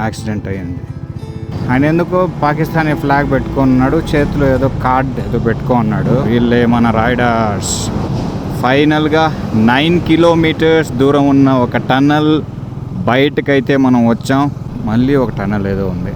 Accident అయ్యింది. ఆయన ఎందుకో పాకిస్తానీ ఫ్లాగ్ పెట్టుకున్నాడు, చేతిలో ఏదో కార్డ్ ఏదో పెట్టుకున్నాడు. వీళ్ళే మన రైడర్స్. ఫైనల్గా 9 కిలోమీటర్స్ దూరం ఉన్న ఒక టన్నల్ బయటకైతే మనం వచ్చాం. మళ్ళీ ఒక టన్నల్ ఏదో ఉంది.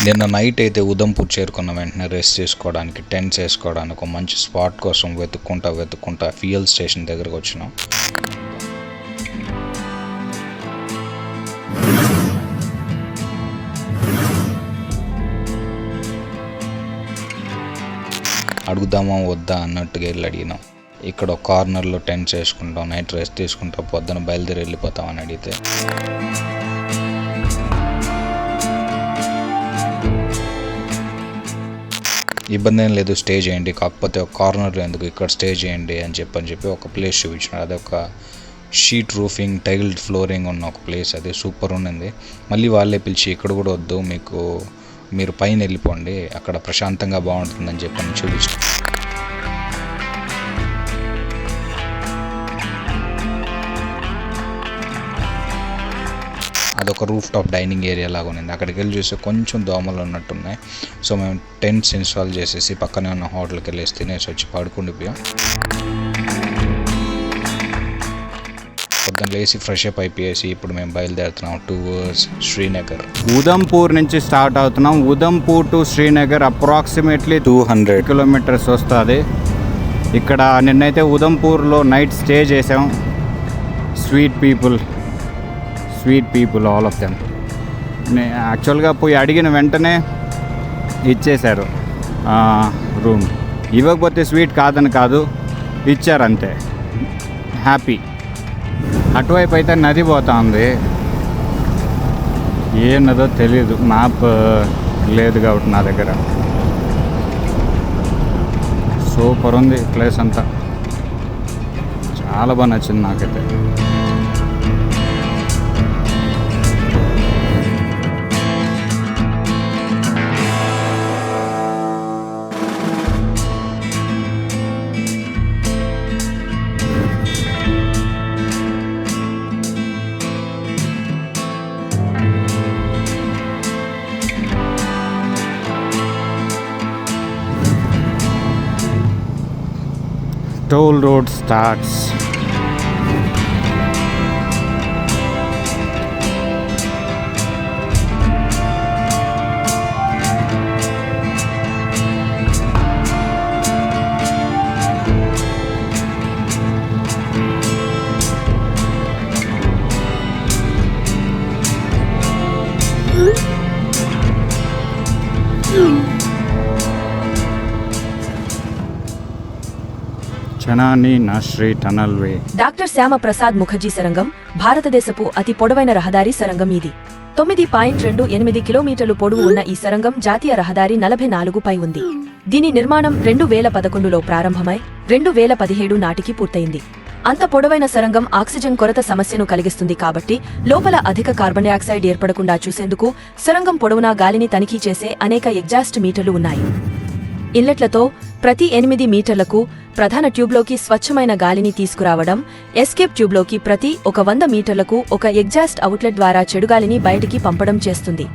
నిన్న నైట్ అయితే ఉదంపూర్ చేరుకున్న వెంటనే రెస్ట్ చేసుకోవడానికి, టెంట్స్ వేసుకోవడానికి ఒక మంచి స్పాట్ కోసం వెతుక్కుంటా ఫ్యూయల్ స్టేషన్ దగ్గరకు వచ్చినాం. అడుగుదామా వద్దా అన్నట్టుగా వెళ్ళి అడిగినాం. ఇక్కడ ఒక కార్నర్లో టెంట్స్ వేసుకుంటాం, నైట్ రెస్ట్ తీసుకుంటాం, పొద్దున బయలుదేరి వెళ్ళిపోతామని అడిగితే ఇబ్బంది ఏం లేదు, స్టే చేయండి, కాకపోతే ఒక కార్నర్లో ఎందుకు ఇక్కడ స్టే చేయండి అని చెప్పి ఒక ప్లేస్ చూపించినారు. అది ఒక షీట్ రూఫింగ్, టైల్డ్ ఫ్లోరింగ్ ఉన్న ఒక ప్లేస్. అది సూపర్ ఉన్నింది. మళ్ళీ వాళ్ళే పిలిచి ఇక్కడ కూడా వద్దు, మీరు పైన వెళ్ళిపోండి, అక్కడ ప్రశాంతంగా బాగుంటుందని చెప్పని చూపించారు. అదొక రూఫ్ టాప్ డైనింగ్ ఏరియా లాగా ఉంది. అక్కడికి వెళ్ళి చూస్తే కొంచెం దోమలు ఉన్నట్టున్నాయి. సో మేము టెంట్స్ ఇన్స్టాల్ చేసేసి పక్కనే ఉన్న హోటల్కి వెళ్ళేసి తినేసి వచ్చి పడుకుండిపోయాం. పొద్దున్న లేసి ఫ్రెష్ అప్ అయిపోయేసి ఇప్పుడు మేము బయలుదేరుతున్నాం టువర్డ్స్ శ్రీనగర్. ఉదంపూర్ నుంచి స్టార్ట్ అవుతున్నాం. Udhampur to Srinagar approximately 200 kilometres వస్తుంది. ఇక్కడ నిన్నైతే ఉదంపూర్లో నైట్ స్టే చేసాం. Sweet people all of them. యాక్చువల్గా పోయి అడిగిన వెంటనే ఇచ్చేశారు రూమ్. ఇవ్వకపోతే స్వీట్ కాదని కాదు, ఇచ్చారు అంతే. హ్యాపీ. అటువైపు అయితే నది పోతా ఉంది. ఏ నదో తెలీదు, మ్యాప్ లేదు కాబట్టి నా దగ్గర. సూపర్ ఉంది ప్లేస్ అంతా, చాలా బాగా నచ్చింది నాకైతే. Toll road starts. చనాని నాశ్రీ టనల్ వే. డాక్టర్ శ్యామ ప్రసాద్ ముఖర్జీ సొరంగం భారతదేశపు అతి పొడవైన రహదారి సొరంగం ఇది. 9.28 కిలోమీటర్లు పొడవు ఉన్న ఈ సొరంగం జాతీయ రహదారి 44 పై ఉంది. దీని నిర్మాణం 2011లో ప్రారంభమై 2017 నాటికి పూర్తయింది. అంత పొడవైన సొరంగం ఆక్సిజన్ కొరత సమస్యను కలిగిస్తుంది కాబట్టి లోపల అధిక కార్బన్ డయాక్సైడ్ ఏర్పడకుండా చూసేందుకు సొరంగం పొడవునా గాలిని తనిఖీ చేసే అనేక ఎగ్జాస్ట్ మీటర్లు ఉన్నాయి. ఇన్లెట్లతో ప్రతి 8 మీటర్లకు ప్రధాన ట్యూబ్లోకి స్వచ్ఛమైన గాలిని తీసుకురావడం, ఎస్కేప్ ట్యూబ్లోకి ప్రతి 100 మీటర్లకు ఒక ఎగ్జాస్ట్ అవుట్లెట్ ద్వారా చెడుగాలిని బయటికి పంపడం చేస్తుంది.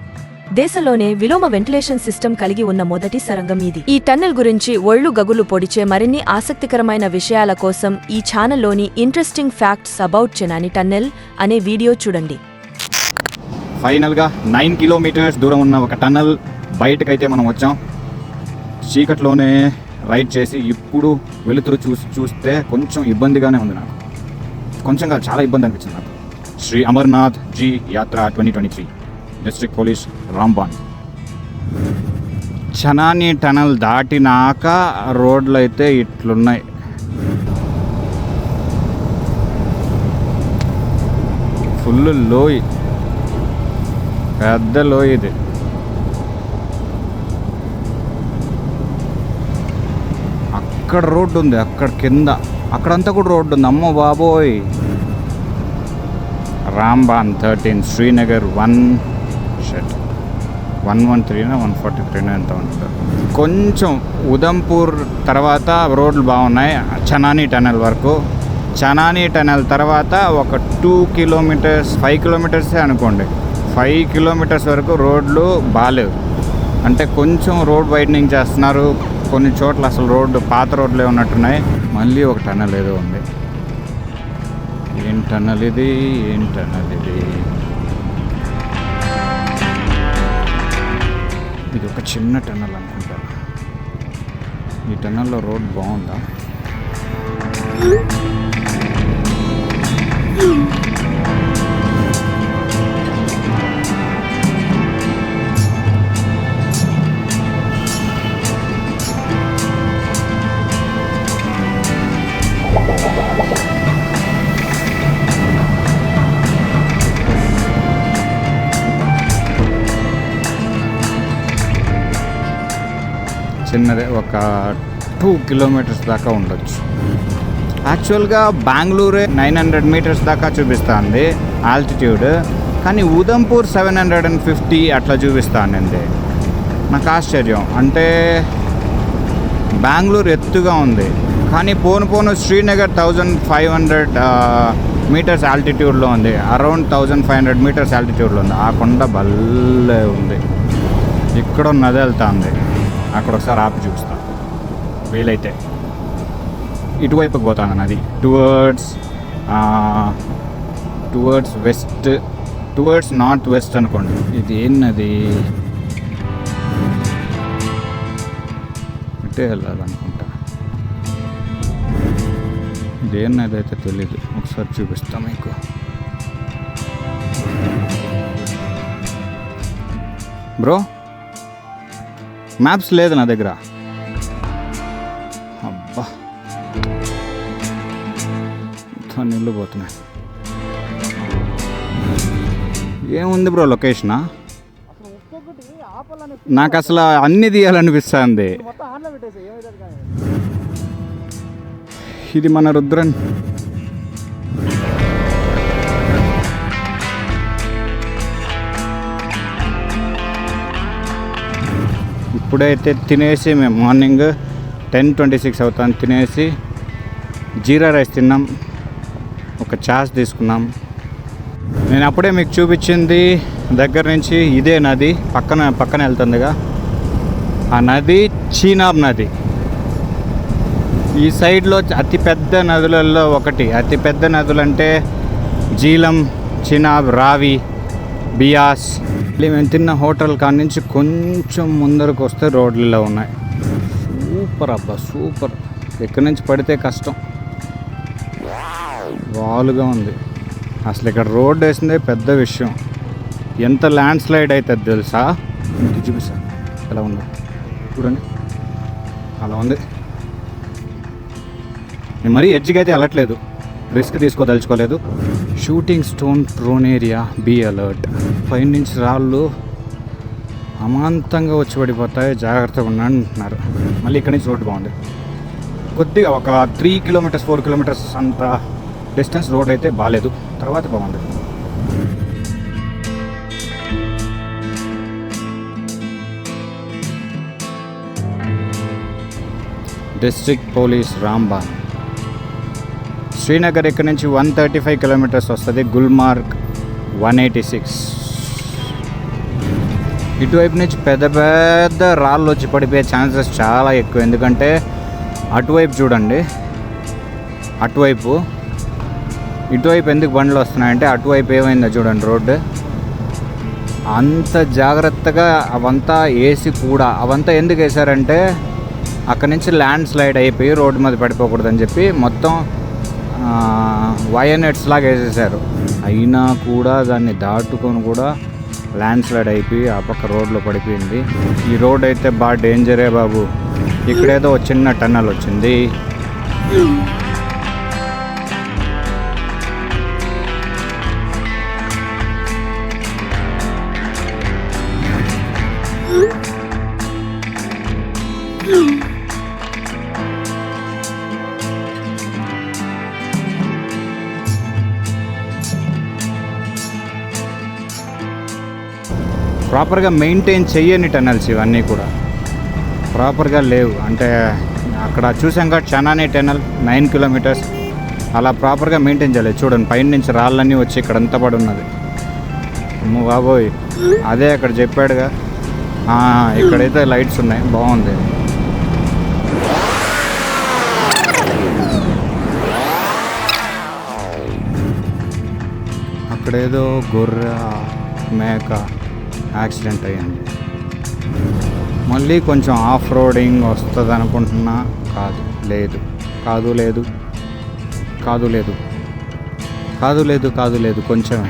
దేశంలోనే విలోమ వెంటిలేషన్ సిస్టమ్ కలిగి ఉన్న మొదటి సొరంగం ఇది. ఈ టన్నెల్ గురించి ఒళ్ళు గగులు పొడిచే మరిన్ని ఆసక్తికరమైన విషయాల కోసం ఈ ఛానల్లోని ఇంట్రెస్టింగ్ ఫ్యాక్ట్స్ అబౌట్ చనాని టన్నెల్ అనే వీడియో చూడండి. ఫైనల్గా 9 కిలోమీటర్స్ దూరం ఉన్న ఒక టన్నెల్ బయటకైతే మనం వచ్చాం. చీకట్లోనే రైడ్ చేసి ఇప్పుడు వెలుతురు చూస్తే కొంచెం ఇబ్బందిగానే ఉంది నాకు. కొంచెం కాదు, చాలా ఇబ్బంది అనిపించింది నాకు. శ్రీ అమర్నాథ్ జీ యాత్ర 2023 డిస్ట్రిక్ట్ పోలీస్ రాంబాన్. చనాని టనల్ దాటినాక రోడ్లు అయితే ఇట్లున్నాయి. ఫుల్ లోయ్, పెద్ద లోయ్ ఇది. అక్కడ రోడ్డు ఉంది, అక్కడ కింద అక్కడంతా కూడా రోడ్డు ఉంది. అమ్మో బాబోయ్. రాంబాన్ 13 శ్రీనగర్ 1 113 143 ఎంత ఉంటుంది. కొంచెం ఉదంపూర్ తర్వాత రోడ్లు బాగున్నాయి చనాని టనల్ వరకు. చనాని టనల్ తర్వాత ఒక 2 కిలోమీటర్స్ 5 కిలోమీటర్సే అనుకోండి, 5 కిలోమీటర్స్ వరకు రోడ్లు బాగాలేవు. అంటే కొంచెం రోడ్ వైడనింగ్ చేస్తున్నారు, కొన్ని చోట్ల అసలు రోడ్డు పాత రోడ్లే ఉన్నట్టున్నాయి. మళ్ళీ ఒక టనల్ ఏదో ఉంది. ఏం టనల్ ఇది, ఏం టనల్ ఇది? ఇది ఒక చిన్న టనల్ అనుకుంటా. ఈ టనల్లో రోడ్ బాగుందా? చిన్నదే, ఒక 2 కిలోమీటర్స్ దాకా ఉండొచ్చు. యాక్చువల్గా బెంగళూరే 900 మీటర్స్ దాకా చూపిస్తుంది ఆల్టిట్యూడ్, కానీ ఉదంపూర్ 750 అట్లా చూపిస్తానండి. నాకు ఆశ్చర్యం. అంటే బెంగళూరు ఎత్తుగా ఉంది, కానీ పోను శ్రీనగర్ 1500 మీటర్స్ ఆల్టిట్యూడ్లో ఉంది, అరౌండ్ 1500 మీటర్స్ ఆల్టిట్యూడ్లో ఉంది. ఆ కొండ భలే ఉంది. ఇక్కడ నది వెళ్తుంది, అక్కడ ఒకసారి ఆపి చూపిస్తాను వీలైతే. ఇటువైపుకి పోతాను నది, towards west, towards north west అనుకోండి. ఇది ఏం నది? ఇటే వెళ్ళాలనుకుంటా. ఇదేం నది అయితే తెలీదు, ఒకసారి చూపిస్తాం మీకు. బ్రో మ్యాప్స్ లేదు నా దగ్గర. అబ్బా నీళ్ళు పోతున్నాయి. ఏముంది బ్రో లొకేషనా? నాకు అసలు అన్ని తీయాలనిపిస్తుంది. ఇది మన రుద్రన్. ఇప్పుడైతే తినేసి మేము మార్నింగ్ 10:26 అవుతాను. తినేసి జీరా రైస్ తిన్నాం, ఒక చాస్ తీసుకున్నాం. నేను అప్పుడే మీకు చూపించింది దగ్గర నుంచి ఇదే నది, పక్కన వెళ్తుందిగా ఆ నది, చీనాబ్ నది. ఈ సైడ్లో అతిపెద్ద నదులలో ఒకటి. అతిపెద్ద నదులు అంటే జీలం, చినాబ్, రావి, బియాస్. మేము తిన్న హోటల్ కాడి నుంచి కొంచెం ముందరకు వస్తే రోడ్లలో ఉన్నాయి. సూపర్ అబ్బా, సూపర్. ఎక్కడి నుంచి పడితే కష్టం, వాలుగా ఉంది. అసలు ఇక్కడ రోడ్ వేసిందే పెద్ద విషయం. ఎంత ల్యాండ్ స్లైడ్ అవుతుంది తెలుసా? మీకు చూపిస్తాను ఎలా ఉందో చూడండి, అలా ఉంది. నేను మరీ ఎడ్జ్కి అయితే వెళ్ళట్లేదు, రిస్క్ తీసుకోదలుచుకోలేదు. Shooting stone prone area, be alert. పైనుంచి రాళ్ళు అమాంతంగా వచ్చి పడిపోతాయి, జాగ్రత్తగా ఉండండి అంటున్నారు. మళ్ళీ ఇక్కడి నుంచి రోడ్డు బాగుంది. కొద్దిగా ఒక 3 కిలోమీటర్స్ 4 కిలోమీటర్స్ అంత డిస్టెన్స్ రోడ్ అయితే బాగాలేదు, తర్వాత బాగుంది. District police Ramban. శ్రీనగర్ ఇక్కడ నుంచి 135 కిలోమీటర్స్ వస్తుంది, గుల్మార్గ్ 186. ఇటువైపు నుంచి పెద్ద పెద్ద రాళ్ళు వచ్చి పడిపోయే ఛాన్సెస్ చాలా ఎక్కువ. ఎందుకంటే అటువైపు చూడండి, ఇటువైపు ఎందుకు బండ్లు వస్తున్నాయంటే అటువైపు ఏమైందో చూడండి రోడ్డు. అంత జాగ్రత్తగా అవంతా వేసి కూడా, అవంతా ఎందుకు వేసారంటే అక్కడి నుంచి ల్యాండ్ స్లైడ్ అయిపోయి రోడ్డు మీద పడిపోకూడదని చెప్పి మొత్తం వైర్ నెట్స్ లాగా వేసేసారు. అయినా కూడా దాన్ని దాటుకొని కూడా ల్యాండ్ స్లైడ్ అయిపోయి ఆ పక్క రోడ్లో పడిపోయింది. ఈ రోడ్ అయితే బాగా డేంజరే బాబు. ఇక్కడేదో చిన్న టన్నల్ వచ్చింది. ప్రాపర్గా మెయింటైన్ చెయ్యని టనల్స్ ఇవన్నీ కూడా ప్రాపర్గా లేవు. అంటే అక్కడ చూసాం కదా చనాని టనల్ 9 కిలోమీటర్స్ అలా ప్రాపర్గా మెయింటైన్ చేయలేదు. చూడండి పైన నుంచి రాళ్ళన్నీ వచ్చి ఇక్కడ అంతా పడి ఉన్నది. అమ్మో బాబోయ్, అదే అక్కడ చెప్పాడుగా. ఇక్కడైతే లైట్స్ ఉన్నాయి, బాగుంది. అక్కడేదో గొర్రె మేక యాక్సిడెంట్ అయ్యింది. మళ్ళీ కొంచెం ఆఫ్ రోడింగ్ వస్తుంది అనుకుంటున్నా. కాదు లేదు కొంచెం.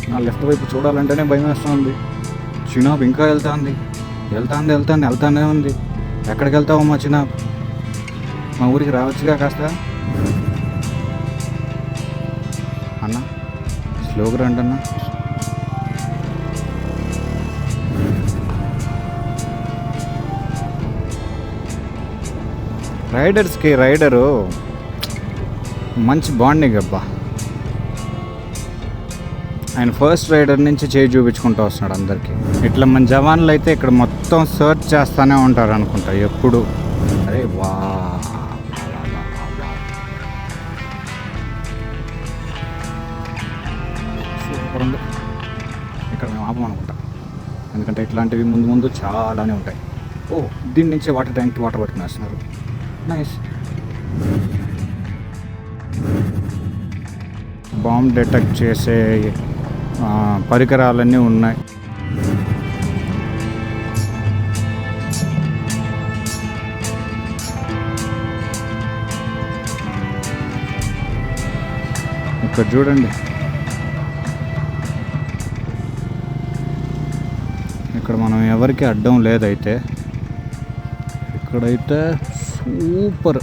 నా లెఫ్ట్ వైపు చూడాలంటేనే భయం వేస్తుంది. చినాబ్ ఇంకా వెళ్తానే ఉంది. ఎక్కడికి వెళ్తావమ్మా చినాబ్? మా ఊరికి రావచ్చుగా కాస్త. అన్న స్లోగా రండి అన్న. రైడర్స్కి రైడరు మంచి బాండింగ్ అబ్బా. ఆయన ఫస్ట్ రైడర్ నుంచి చేయి చూపించుకుంటూ వస్తున్నాడు అందరికీ. ఇట్లా మన జవాన్లు అయితే ఇక్కడ మొత్తం సర్చ్ చేస్తూనే ఉంటారు అనుకుంటా ఎప్పుడు. అరే వా, సూపర్ ఉంది. ఇక్కడ మేము ఆపమనుకుంటా, ఎందుకంటే ఇట్లాంటివి ముందు చాలానే ఉంటాయి. దీని నుంచి వాటర్ ట్యాంక్ వాటర్ పట్టుకునేస్తున్నారు. నైస్. బాంబ్ డిటెక్ట్ చేసే పరికరాలన్నీ ఉన్నాయి. ఇక్కడ చూడండి, ఇక్కడ మనం ఎవరికి అడ్డం లేదైతే. ఇక్కడైతే సూపర్.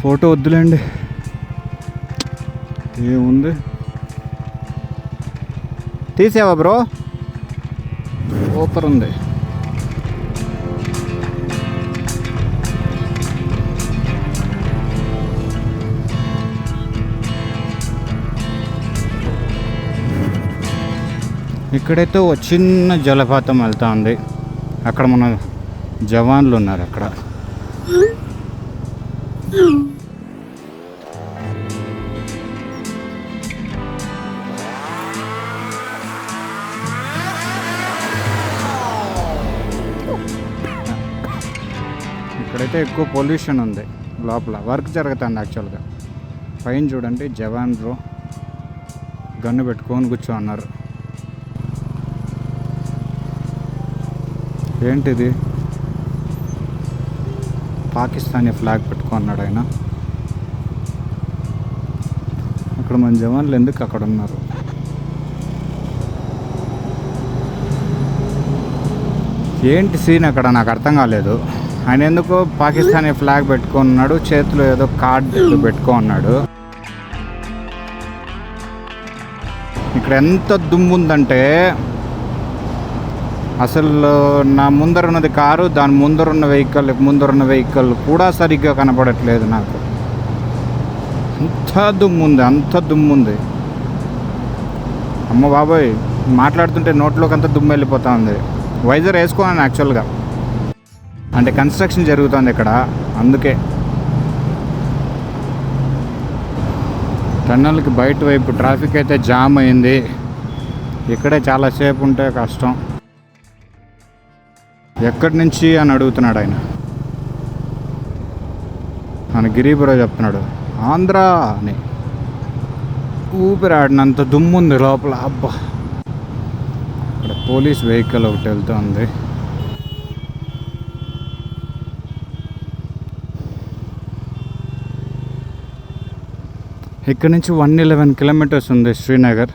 ఫోటో వద్దులేండి, ఏముంది. తీసావా బ్రో? సూపర్ ఉంది. ఇక్కడైతే ఒక చిన్న జలపాతం వెళ్తా ఉంది. అక్కడ మన జవాన్లు ఉన్నారు అక్కడ. ఇక్కడైతే ఎక్కువ పొల్యూషన్ ఉంది. లోపల వర్క్ జరుగుతుంది యాక్చువల్గా. పైన చూడండి, జవాన్లు గన్ను పెట్టుకొని కూర్చో అన్నారు. ఏంటిది? పాకిస్తానీ ఫ్లాగ్ పెట్టుకున్నాడు ఆయన. అక్కడ మన జవాన్లు ఎందుకు అక్కడ ఉన్నారు? ఏంటి సీన్ అక్కడ నాకు అర్థం కాలేదు. ఆయన ఎందుకు పాకిస్తానీ ఫ్లాగ్ పెట్టుకున్నాడు, చేతిలో ఏదో కార్డు పెట్టుకున్నాడు. ఇక్కడ ఎంత దుమ్ము ఉందంటే అసలు నా ముందరున్నది కారు, దాని ముందరున్న వెహికల్ కూడా సరిగ్గా కనపడట్లేదు నాకు. అంత దుమ్ము ఉంది. అమ్మ బాబోయ్, మాట్లాడుతుంటే నోట్లోకి అంతా దుమ్ము వెళ్ళిపోతా ఉంది. వైజర్ వేసుకోను యాక్చువల్గా, అంటే కన్స్ట్రక్షన్ జరుగుతుంది ఇక్కడ, అందుకే. టన్నల్కి బయట వైపు ట్రాఫిక్ అయితే జామ్ అయింది. ఇక్కడే చాలాసేపు ఉంటే కష్టం. ఎక్కడి నుంచి అని అడుగుతున్నాడు ఆయన. మన గిరిపుర చెప్తున్నాడు ఆంధ్ర అని. ఊపిరాడినంత దుమ్ము ఉంది లోపల. అబ్బా, ఇక్కడ పోలీస్ వెహికల్ ఒకటి వెళ్తుంది. ఇక్కడ నుంచి 111 కిలోమీటర్స్ ఉంది శ్రీనగర్.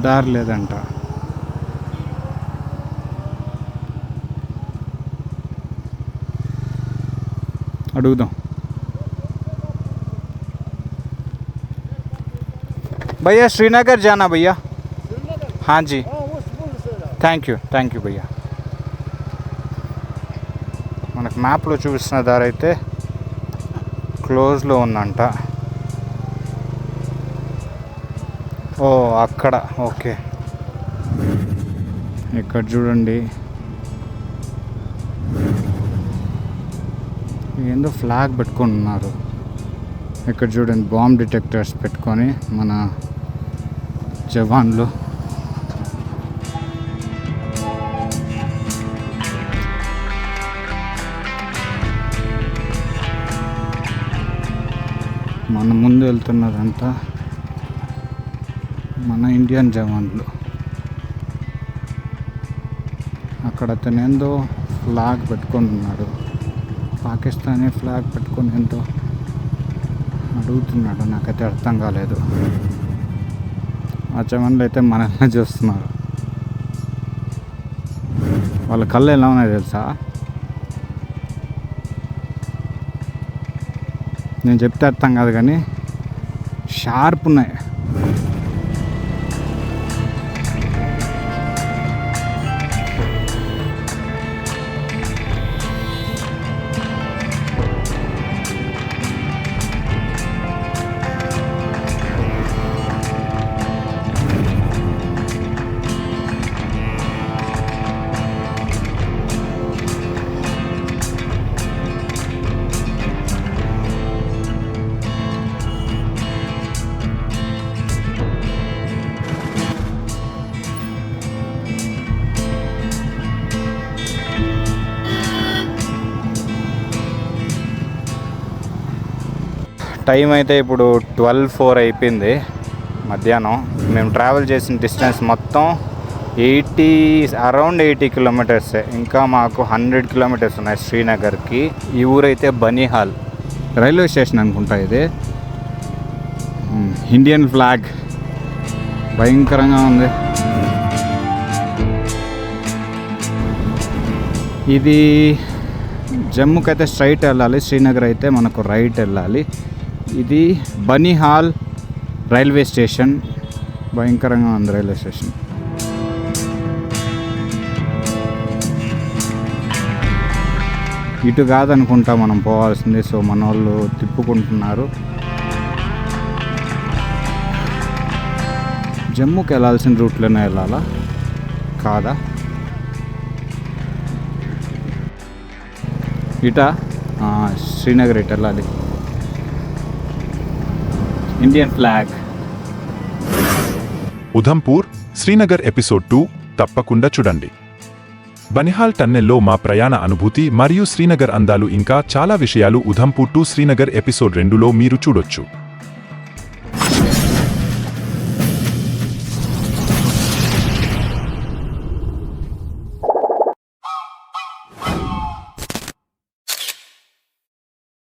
దారి లేదంట. అడుగుదాం. भैया श्रीनगर जाना भैया। हाँ जी, థ్యాంక్ యూ భయ్యా. మనకు మ్యాప్లో చూపిస్తున్న దారి అయితే క్లోజ్లో ఉందంట. ఓ అక్కడ, ఓకే. ఇక్కడ చూడండి, ఏందో ఫ్లాగ్ పెట్టుకొని ఉన్నారు. ఇక్కడ చూడండి, బాంబ్ డిటెక్టర్స్ పెట్టుకొని మన జవాన్లు. మన ముందు వెళ్తున్నారంతా మన ఇండియన్ జవాన్లు. అక్కడ అతను ఏందో ఫ్లాగ్ పెట్టుకొని ఉన్నాడు, పాకిస్తానీ ఫ్లాగ్ పెట్టుకొని ఏందో అడుగుతున్నాడు. నాకైతే అర్థం కాలేదు. ఆ జవాన్లు అయితే మనల్ని చూస్తున్నారు. వాళ్ళ కళ్ళు ఎలా ఉన్నాయి తెలుసా? నేను చెప్తే అర్థం కాదు కానీ షార్ప్ ఉన్నాయి. టైం అయితే ఇప్పుడు 12:04 అయిపోయింది మధ్యాహ్నం. మేము ట్రావెల్ చేసిన డిస్టెన్స్ మొత్తం అరౌండ్ 80 కిలోమీటర్సే. ఇంకా మాకు 100 కిలోమీటర్స్ ఉన్నాయి శ్రీనగర్కి. ఈ ఊరైతే బనీహాల్ రైల్వే స్టేషన్ అనుకుంటా. ఇది ఇండియన్ ఫ్లాగ్ భయంకరంగా ఉంది. ఇది జమ్మూకి అయితే స్ట్రైట్ వెళ్ళాలి, శ్రీనగర్ అయితే మనకు రైట్ వెళ్ళాలి. ఇది బనీహాల్ రైల్వే స్టేషన్. భయంకరంగా ఉంది రైల్వే స్టేషన్. ఇటు కాదనుకుంటా మనం పోవాల్సింది. సో మన వాళ్ళు తిప్పుకుంటున్నారు. జమ్మూకి వెళ్ళాల్సిన రూట్లోనే వెళ్ళాలా కాదా? ఇటా శ్రీనగర్ ఇటు వెళ్ళాలి. Indian flag. Udhampur Srinagar episode 2 తప్పకుండా చూడండి. బనిహాల్ టన్నెల్లో మా ప్రయాణ అనుభూతి మరియు శ్రీనగర్ అందాలు ఇంకా చాలా విషయాలు ఉధంపూర్ టు శ్రీనగర్ ఎపిసోడ్ 2లో మీరు చూడొచ్చు.